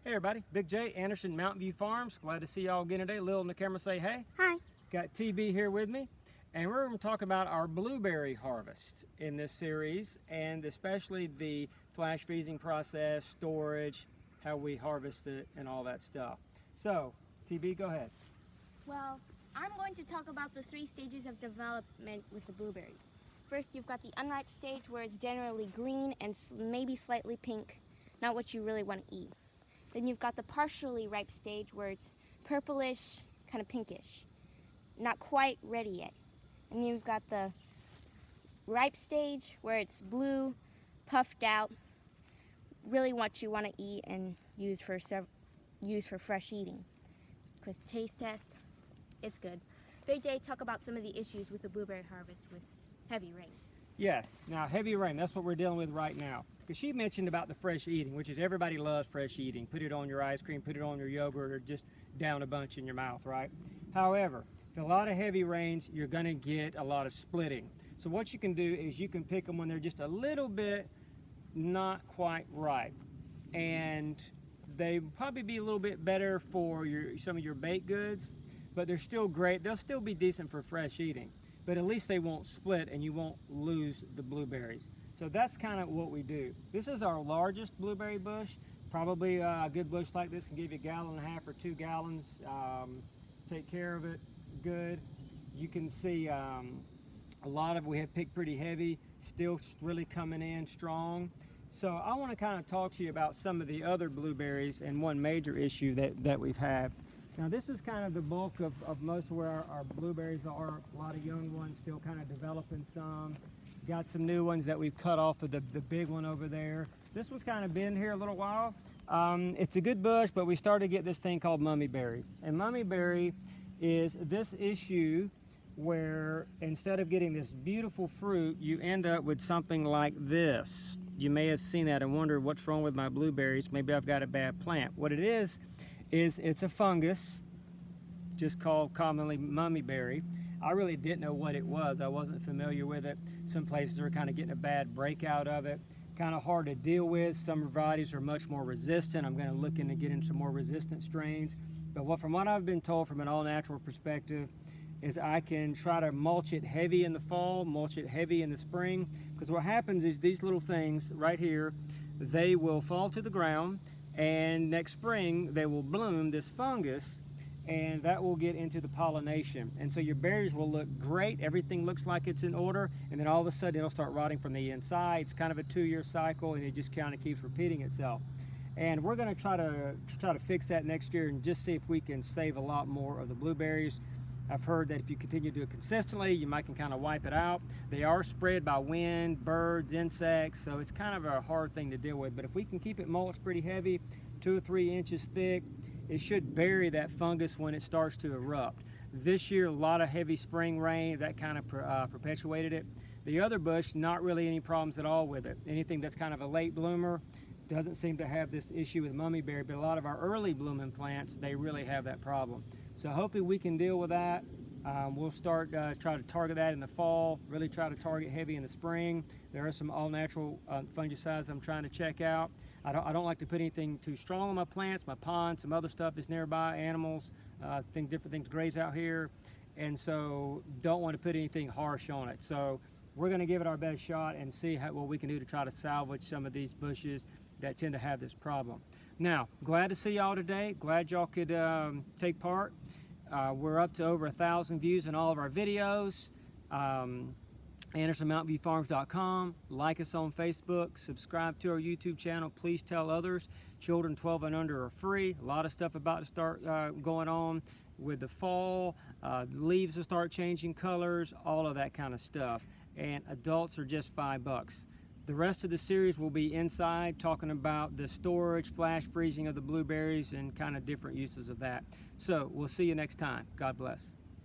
Hey everybody, Big J, Anderson, Mountain View Farms. Glad to see y'all again today. Lil in the camera say hey. Hi. Got TB here with me, and we're going to talk about our blueberry harvest in this series, and especially the flash freezing process, storage, how we harvest it, and all that stuff. So, TB, go ahead. Well, I'm going to talk about the 3 stages of development with the blueberries. First, you've got the unripe stage where it's generally green and maybe slightly pink, not what you really want to eat. Then you've got the partially ripe stage where it's purplish, kind of pinkish, not quite ready yet. And you've got the ripe stage where it's blue, puffed out, really what you want to eat and use for fresh eating. Because taste test, it's good. Big J, talk about some of the issues with the blueberry harvest with heavy rain. Yes, now heavy rain, that's what we're dealing with right now. Because she mentioned about the fresh eating, which is everybody loves fresh eating. Put it on your ice cream, put it on your yogurt, or just down a bunch in your mouth, right? However, if a lot of heavy rains, you're gonna get a lot of splitting. So what you can do is you can pick them when they're just a little bit not quite ripe. And they probably be a little bit better for some of your baked goods, but they're still great. They'll still be decent for fresh eating, but at least they won't split and you won't lose the blueberries. So that's kind of what we do. This is our largest blueberry bush. Probably a good bush like this can give you 1.5 gallons or 2 gallons. Take care of it good. You can see a lot of we have picked pretty heavy, still really coming in strong. So I want to kind of talk to you about some of the other blueberries and one major issue that we've had. Now this is kind of the bulk of most of where our blueberries are. A lot of young ones still kind of developing some. Got some new ones that we've cut off of the big one over there. This one's kind of been here a little while. It's a good bush, but we started to get this thing called mummyberry. And mummyberry is this issue where instead of getting this beautiful fruit, you end up with something like this. You may have seen that and wondered what's wrong with my blueberries. Maybe I've got a bad plant. What it is it's a fungus, just called commonly mummyberry. I really didn't know what it was. I wasn't familiar with it. Some places are kind of getting a bad breakout of it. Kind of hard to deal with. Some varieties are much more resistant. I'm going to look into getting some more resistant strains. But from what I've been told from an all-natural perspective is I can try to mulch it heavy in the fall, mulch it heavy in the spring. Because what happens is these little things right here, they will fall to the ground, and next spring they will bloom this fungus, and that will get into the pollination. And so your berries will look great, everything looks like it's in order, and then all of a sudden it'll start rotting from the inside. It's kind of a 2-year cycle, and it just kind of keeps repeating itself. And we're going to try to fix that next year and just see if we can save a lot more of the blueberries. I've heard that if you continue to do it consistently, you might can kind of wipe it out. They are spread by wind, birds, insects, so it's kind of a hard thing to deal with. But if we can keep it mulched pretty heavy, 2 or 3 inches thick, it should bury that fungus when it starts to erupt. This year, a lot of heavy spring rain, that kind of perpetuated it. The other bush, not really any problems at all with it. Anything that's kind of a late bloomer doesn't seem to have this issue with mummyberry, but a lot of our early blooming plants, they really have that problem. So hopefully we can deal with that. We'll start try to target that in the fall, really try to target heavy in the spring. There are some all-natural fungicides I'm trying to check out. I don't like to put anything too strong on my plants, my pond, some other stuff is nearby, animals, different things graze out here, and so don't want to put anything harsh on it. So we're going to give it our best shot and see what we can do to try to salvage some of these bushes that tend to have this problem. Now, glad to see y'all today. Glad y'all could take part. We're up to over 1,000 views in all of our videos. AndersonMountainViewFarms.com. Like us on Facebook. Subscribe to our YouTube channel. Please tell others. Children 12 and under are free. A lot of stuff about to start going on with the fall. Leaves will start changing colors. All of that kind of stuff. And adults are just $5. The rest of the series will be inside, talking about the storage, flash freezing of the blueberries, and kind of different uses of that. So we'll see you next time. God bless.